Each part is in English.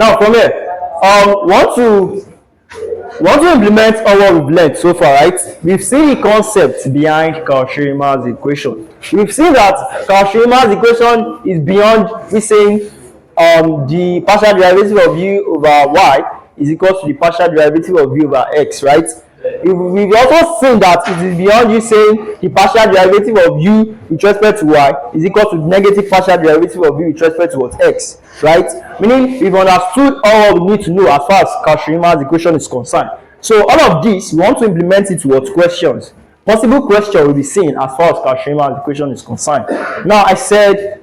Now from here, want to implement all what we've learned so far, right? We've seen the concept behind Cauchy-Riemann's equation. We've seen that Cauchy-Riemann's equation is beyond we saying the partial derivative of u over y is equal to the partial derivative of u over x, right? We've also seen that it is beyond you saying the partial derivative of u with respect to y is equal to the negative partial derivative of u with respect to what, x, right? Meaning we've understood all we need to know as far as Cauchy-Riemann's equation is concerned. So all of this, we want to implement it to what questions. Possible question will be seen as far as Cauchy-Riemann's equation is concerned. Now I said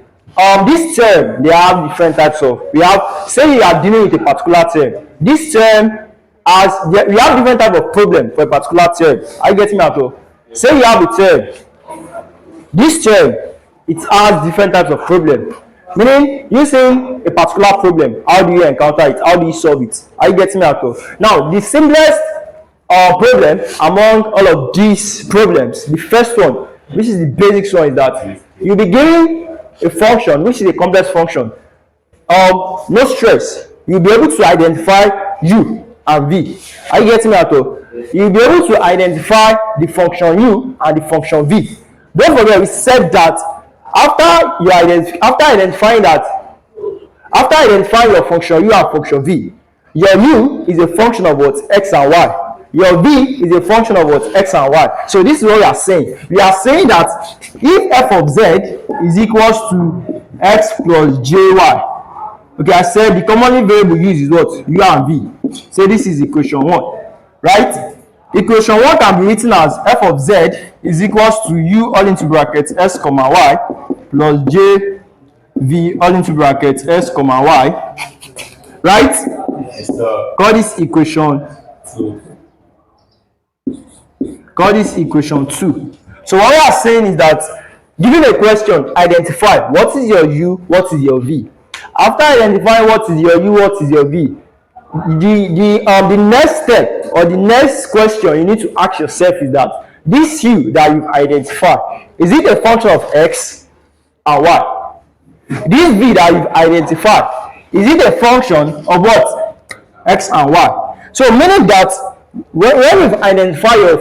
this term, they have different types of, we have, say you are dealing with a particular term. This term as we have different type of problem for a particular term. Are you getting me at all? Say you have a term. This term, it has different types of problem. Meaning, you saying a particular problem, how do you encounter it? How do you solve it? Are you getting me at all? Now, the simplest problem among all of these problems, the first one, which is the basic one, is that you'll be given a function, which is a complex function. No stress. You'll be able to identify u and v. Are you getting me at all? You'll be able to identify the function u and the function v. Don't forget, we said that after identifying your function u and function v, your u is a function of what, x and y. Your v is a function of what, x and y. So this is what we are saying. We are saying that if f of z is equals to x plus jy, okay, I said the commonly variable used is what, u and v. So this is equation 1, right? Equation 1 can be written as f of z is equals to u all into brackets s comma y plus j v all into brackets s comma y, right? Call this equation 2. Call this equation 2. So what we are saying is that given a question, identify what is your u, what is your v. After identifying what is your u, what is your v, the next step or the next question you need to ask yourself is that this u that you've identified, is it a function of x and y? This v that you've identified, is it a function of what, x and y? So meaning that when we've identified your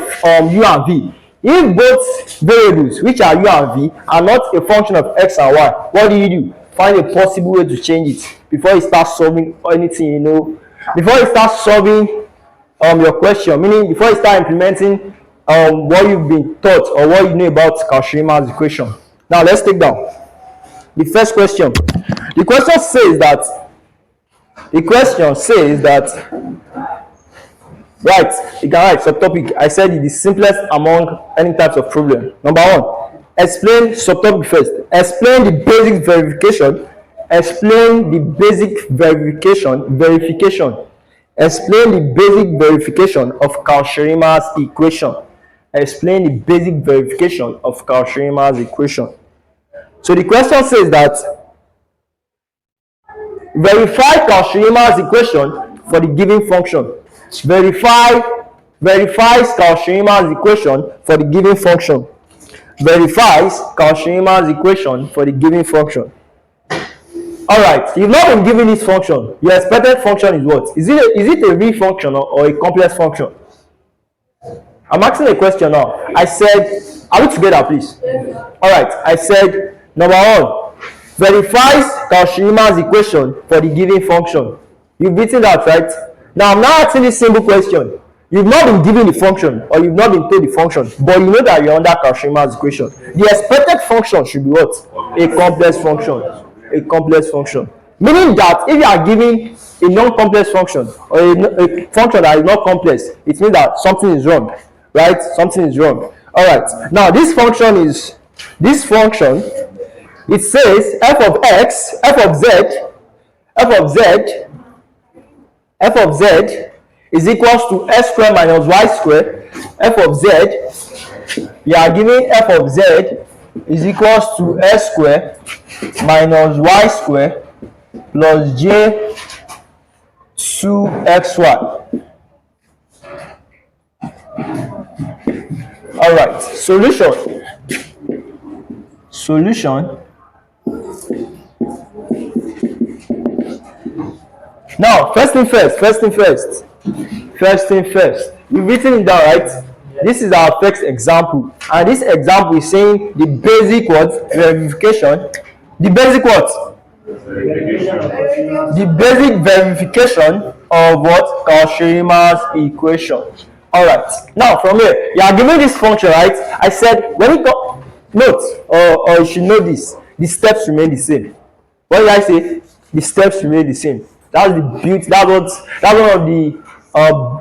u and v, if both variables which are u and v are not a function of x and y, what do? Find a possible way to change it before you start solving anything, you know, before you start solving your question, meaning before you start implementing what you've been taught or what you know about Cauchy-Riemann's equation. Now let's take down the first question. The question says that right, you can write subtopic. I said it is simplest among any types of problem. Number 1, explain subtopic first. Explain the basic verification. Explain the basic verification. Explain the basic verification of Cauchy-Riemann's equation. Explain the basic verification of Cauchy-Riemann's equation. So the question says that verify Cauchy-Riemann's equation for the given function. Verifies Cauchy-Riemann's equation for the given function. Verifies Cauchy-Riemann's equation for the given function. Alright, you've not been given this function. Your expected function is what? Is it a real function or a complex function? I'm asking a question now. I said, are we together, please? Alright, I said, number 1, verifies Cauchy-Riemann's equation for the given function. You've written that, right? Now I'm now asking this simple question. You've not been given the function or you've not been told the function, but you know that you're under Cauchy-Riemann's equation. The expected function should be what? A complex function. A complex function. Meaning that if you are giving a non-complex function or a function that is not complex, it means that something is wrong, right? Something is wrong. Alright, now this function, it says f of z is equals to x squared minus y squared. F of z, you are giving f of z is equals to x squared minus y squared plus j 2xy. All right, solution. Now, first thing first. We've written it down, right? This is our first example, and this example is saying the basic what? Verification. The basic what? The basic verification of what? Cauchy-Riemann equation. Alright, now from here, you are given this function, right? I said when it comes, note, or you should know this, the steps remain the same. What did I say? The steps remain the same. That's the beauty, that's one of the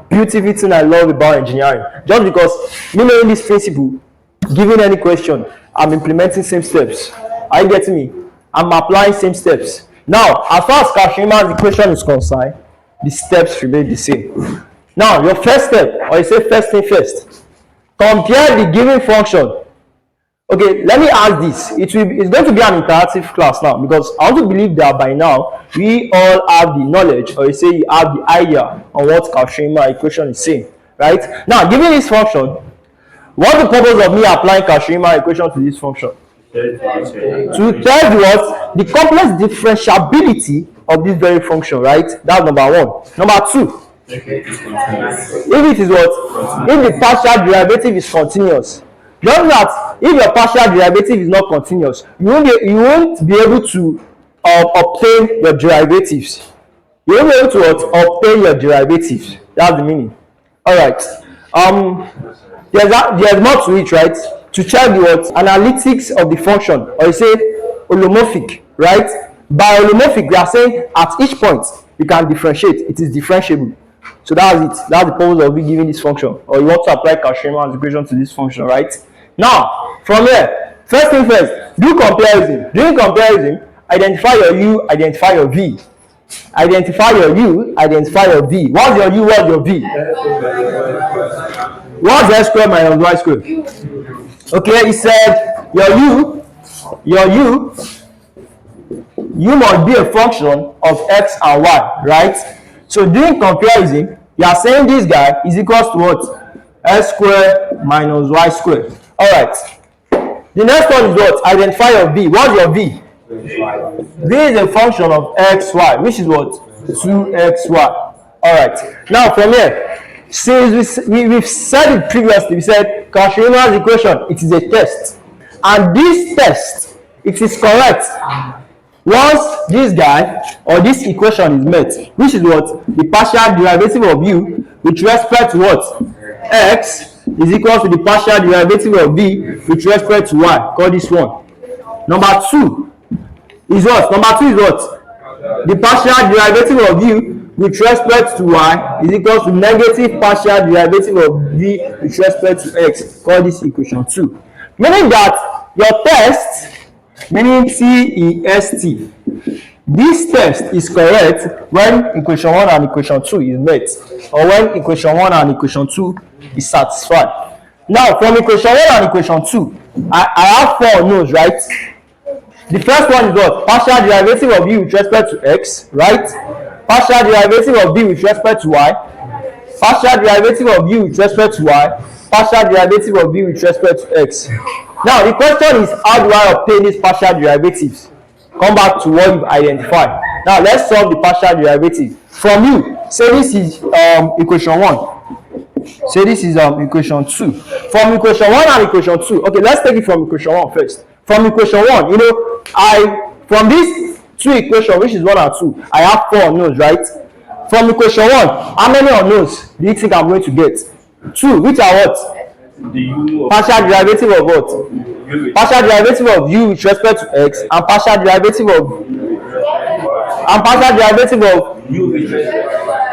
beautiful thing I love about engineering. Just because me knowing this principle, given any question, I'm implementing same steps. Are you getting me? I'm applying same steps. Now, as far as Cauchy-Riemann equation is concerned, the steps remain the same. Now, your first step, or you say first thing first, compare the given function. Okay, let me ask this. It's going to be an interactive class now, because I want to believe that by now we all have the knowledge, or you say you have the idea on what Cauchy-Riemann equation is saying, right? Now, given this function, what's the purpose of me applying Cauchy-Riemann equation to this function? To tell you what the complex differentiability of this very function, right? That's number one. Number two, if it is what? If the partial derivative is continuous. Just that if your partial derivative is not continuous, you won't be able to obtain your derivatives. You won't be able to obtain your derivatives. That's the meaning. Alright. There's more to it, right? To check the what? Analytics of the function, or you say holomorphic, right? By holomorphic, we are saying at each point we can differentiate. It is differentiable. So that's it. That's the purpose of we giving this function, or you want to apply Cauchy-Riemann equation to this function, right? Now, from here, first thing first, do comparison. Doing comparison, identify your u, identify your v. Identify your u, identify your v. What's your u? What's your v? What's x squared minus y squared? Okay, he said your u must be a function of x and y, right? So doing comparison, you are saying this guy is equals to what? X squared minus y squared. Alright. The next one is what? Identify your v. What's your v? V is a function of xy, which is what? 2xy. Alright. Now from here, since we've said it previously, we said Cauchy-Riemann equation, it is a test. And this test, it is correct once this guy or this equation is met, which is what? The partial derivative of u with respect to what? X is equal to the partial derivative of v with respect to y. Call this one. Number two is what? Number two is what? The partial derivative of u with respect to y is equal to negative partial derivative of v with respect to x. Call this equation 2. Meaning that your test, meaning test, this test is correct when equation 1 and equation 2 is met, or when equation 1 and equation 2 is satisfied. Now, from equation 1 and equation 2, I have 4 unknowns, right? The first one is what? Partial derivative of u with respect to x, right? Partial derivative of v with respect to y. Partial derivative of u with respect to y. Partial derivative of v with respect to x. Now, the question is, how do I obtain these partial derivatives? Come back to what you've identified. Now, let's solve the partial derivative. From you, say this is equation 1. Say this is equation 2. From equation 1 and equation 2. Okay, let's take it from equation 1 first. From equation 1, from these two equations, which is 1 and 2, I have 4 unknowns, right? From equation 1, how many unknowns do you think I'm going to get? 2, which are what? Partial derivative of what? Partial derivative of u with respect to x, and partial derivative of u.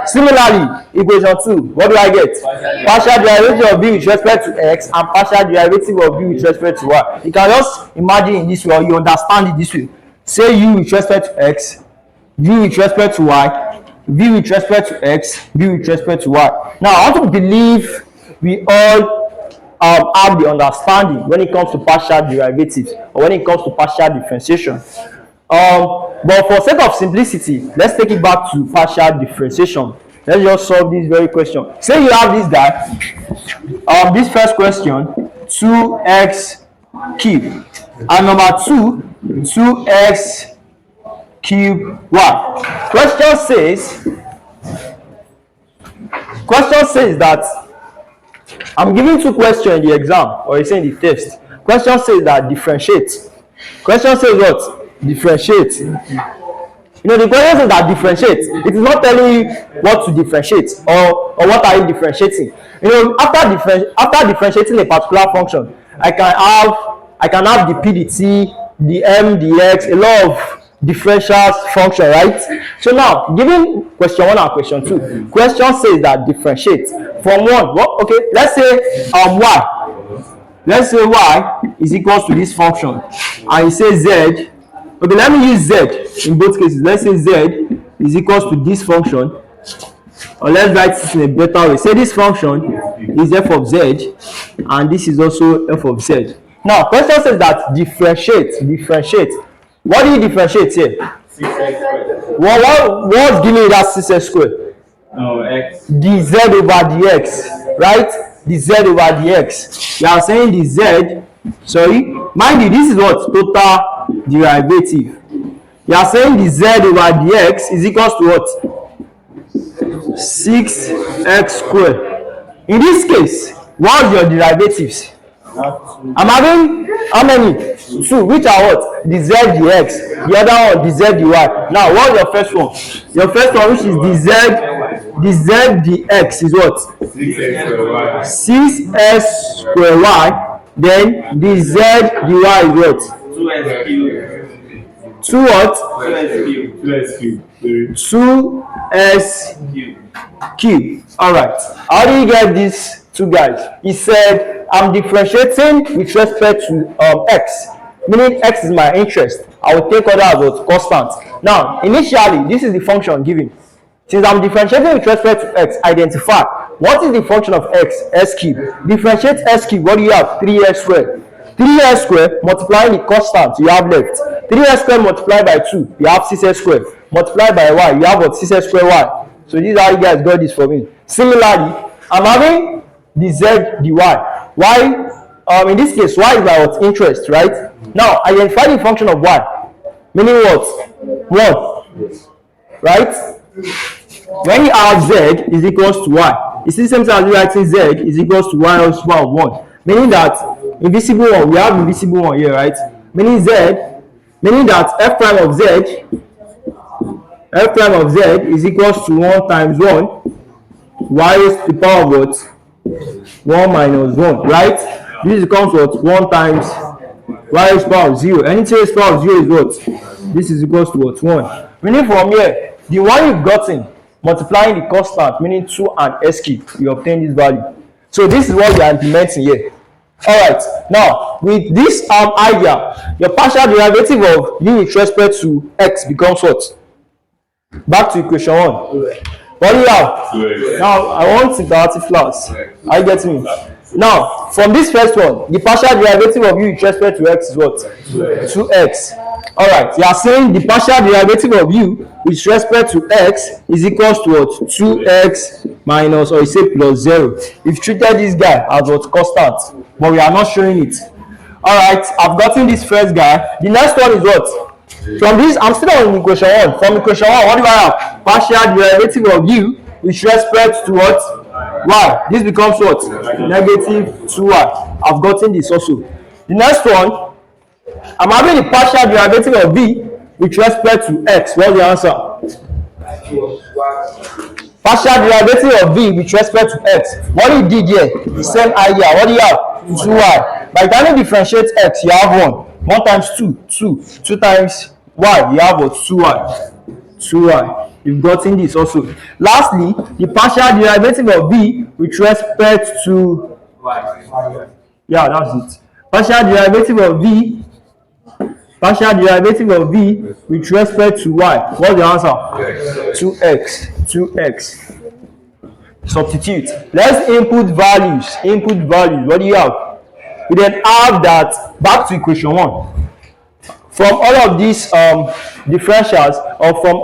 Similarly, equation 2, what do I get? Partial derivative of v with respect to x and partial derivative of v with respect to y. You can just imagine in this way, or you understand it this way. Say u with respect to x, u with respect to y, v with respect to x, v with respect to y. Now, I want to believe we all have the understanding when it comes to partial derivatives, or when it comes to partial differentiation. But for sake of simplicity, let's take it back to partial differentiation. Let's just solve this very question. Say you have this guy, this first question, 2x cubed, and number 2, 2x cube y. Question says that I'm giving two questions in the exam, or it's in the test. Question says that differentiate. Question says what? Differentiate. You know, the question says that differentiate. It is not telling you what to differentiate or what are you differentiating. You know, after differentiating a particular function, I can have the p, the t, the m, the x, a lot of differential function, right? So now, given question 1 and question 2, question says that differentiate from 1. What? Okay, let's say y. Let's say y is equals to this function, and it says z. Okay, let me use z in both cases. Let's say z is equals to this function, or let's write this in a better way. Say this function is f of z, and this is also f of z. Now, question says that differentiate. What do you differentiate here? 6x squared. What's giving you that 6x squared? No, x. dz over dx, right? dz over dx. You are saying dz, sorry, mind you, this is what? Total derivative. You are saying dz over dx is equals to what? 6x squared. In this case, what's your derivatives? I'm having how many? 2, which are what? dz dx. The other one dz dy. Now, what's your first one? Your first one, which is dz dx, is what? 6x square y. Then dz dy is what? 2x cubed. 2 what? 2x cubed. 2s cubed. All right. How do you get these two guys? He said, I'm differentiating with respect to x, meaning x is my interest. I will take other as constant. Now, initially, this is the function given. Since I'm differentiating with respect to x, identify what is the function of x, s cubed. Differentiate s cubed. What do you have? 3s squared. 3s squared multiplying the constant you have left. 3s squared multiplied by 2, you have 6s squared. Multiplied by y, you have what? 6s squared y. So this is how you guys got this for me. Similarly, I'm having dz dy. Y, in this case, y is my what? Interest, right? Now, identify the function of y. Meaning what? 1. Right? When you have z is equals to y, it's the same thing as writing z is equals to y raised to power 1. Meaning that invisible one, we have invisible one here, right? Meaning that f prime of z is equals to 1 times 1 y raised to the power of what? 1 minus 1, right? This becomes what? 1 times y raised to the power of 0. Anything raised to the power of 0 is what? This is equals to what? 1. Meaning from here, the one you've gotten, multiplying the constant, meaning 2 and s cubed, you obtain this value. So this is what we are implementing here. Alright, now with this idea, your partial derivative of u with respect to x becomes what? Back to equation 1. What do you have? Now I want interactive class. Are you getting me? Now from this first one, the partial derivative of u with respect to x is what? 2x. Alright, you are saying the partial derivative of u with respect to x is equals to what? 2x minus, or you say plus 0. We've treated this guy as what? Constant, but we are not showing it. Alright, I've gotten this first guy. The next one is what? From this, I'm still on equation 1. From equation 1, what do I have? Partial derivative of u with respect to what? Y. This becomes what? Negative 2y. I've gotten this also. The next one, I'm having the partial derivative of v with respect to x. What's the answer? Partial derivative of v with respect to x. What you did here? The same idea. What do you have? 2y. By the time you differentiate x, you have 1. 1 times 2, 2. 2 times y, you have what? 2y. 2y. You've gotten this also. Lastly, the partial derivative of v with respect to y. Yeah, that's it. Partial derivative of v with respect to y. What's the answer? 2x. 2x. Substitute. Let's input values. What do you have? We then have that back to equation 1. From all of these differentials, or from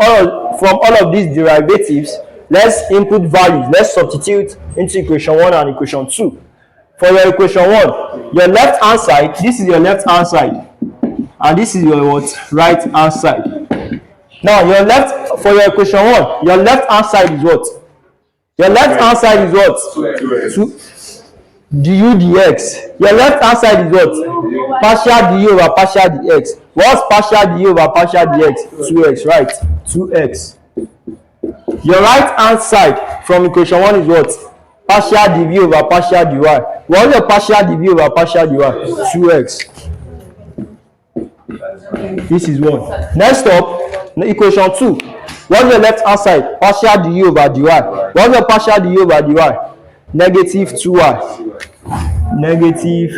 all of these derivatives, let's input values. Let's substitute into equation 1 and equation 2. For your equation 1, your left hand side, this is your left hand side, and this is your what? Right hand side. Now your left for your equation 1, your left hand side is what? Your left hand side is what? 2 du dx. Your left hand side is what? Partial du over partial dx. What's partial du over partial dx? 2x, right? 2x. Your right hand side from equation 1 is what? Partial dv over partial dy. What's your partial dv over partial dy? 2x. This is 1. Next up, equation 2. What's the left hand side? Partial du over dy. What's the partial du over dy? Negative 2y. Negative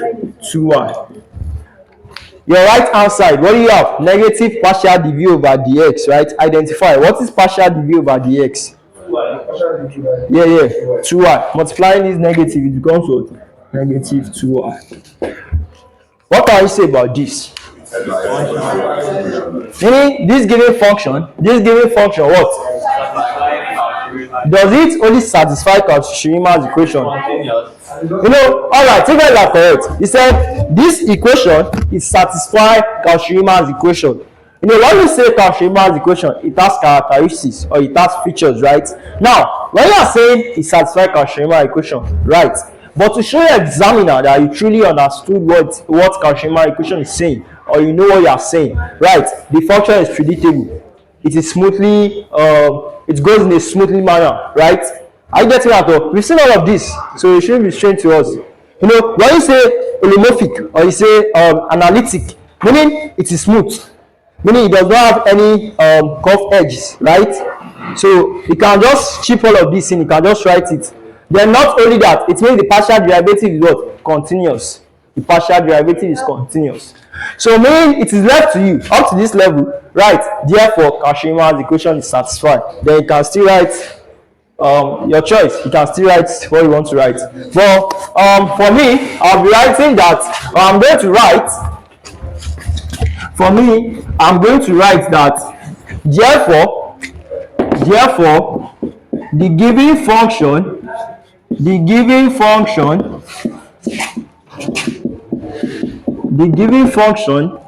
2y. Your right hand side, what do you have? Negative partial dv over dx, right? Identify. What is partial dv over dx? Yeah. 2y. Multiplying this negative, it becomes what? Negative 2y. What can you say about this? Meaning this given function, what? Does it only satisfy Cauchy-Riemann's equation? Alright, take that correct. He said this equation is satisfy Cauchy-Riemann's equation. When you say Cauchy-Riemann's equation, it has characteristics or it has features, right? Now, when you are saying it satisfies Cauchy-Riemann equation, right? But to show your examiner that you truly understood what Cauchy-Riemann equation is saying, or you know what you are saying, right? The function is predictable. It is smoothly, it goes in a smoothly manner, right? Are you getting at all? We've seen all of this, so it shouldn't be strange to us. When you say holomorphic or you say analytic, meaning it is smooth, meaning it does not have any curved edges, right? So you can just chip all of this in, you can just write it. Then not only that, it means the partial derivative is what? Continuous. The partial derivative is continuous. So meaning it is left to you up to this level, right? Therefore, Cauchy-Riemann's equation is satisfied. Then you can still write your choice. You can still write what you want to write. But for me, I'll be writing that I'm going to write that therefore the given function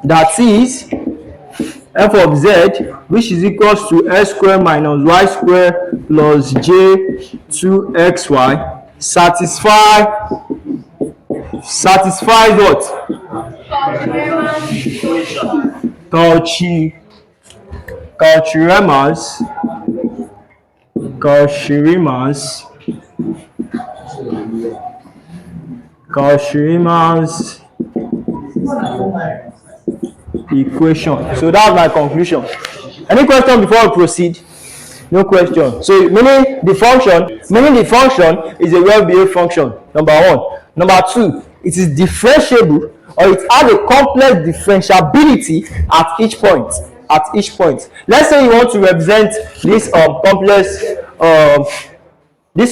that is f of z, which is equals to x squared minus y squared plus j 2xy, satisfies what? Cauchy-Riemann's equation. So that's my conclusion. Any question before we proceed? No question. So meaning the function is a well-behaved function. Number 1. Number 2, it is differentiable or it has a complex differentiability at each point. Let's say you want to represent this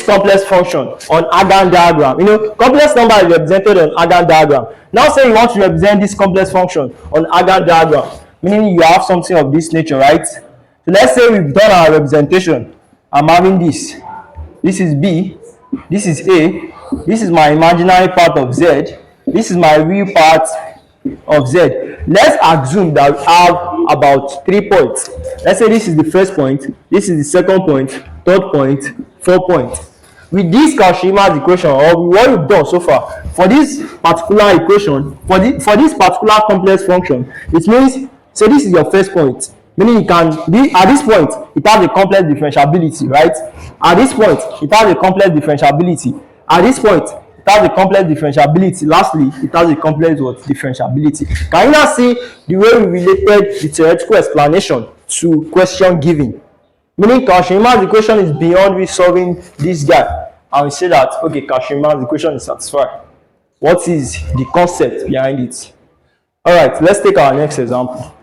complex function on Argand diagram. Complex number is represented on Argand diagram. Now say you want to represent this complex function on Argand diagram, meaning you have something of this nature, right? So let's say we've done our representation. I'm having this. This is B. This is A. This is my imaginary part of Z. This is my real part of Z. Let's assume that we have about 3 points. Let's say this is the first point, this is the second point, third point, fourth point. With this Cauchy-Riemann equation, or what we've done so far, for this particular equation, for this particular complex function, it means, say this is your first point, meaning it can be, at this point, it has a complex differentiability, right? At this point, it has a complex differentiability. At this point, it has a complex differentiability. Lastly, it has a complex differentiability. Can you now see the way we related the theoretical explanation to question giving? Meaning Cauchy-Riemann's equation is beyond we solving this guy. And we say that, okay, Cauchy-Riemann's equation is satisfied. What is the concept behind it? Alright, let's take our next example.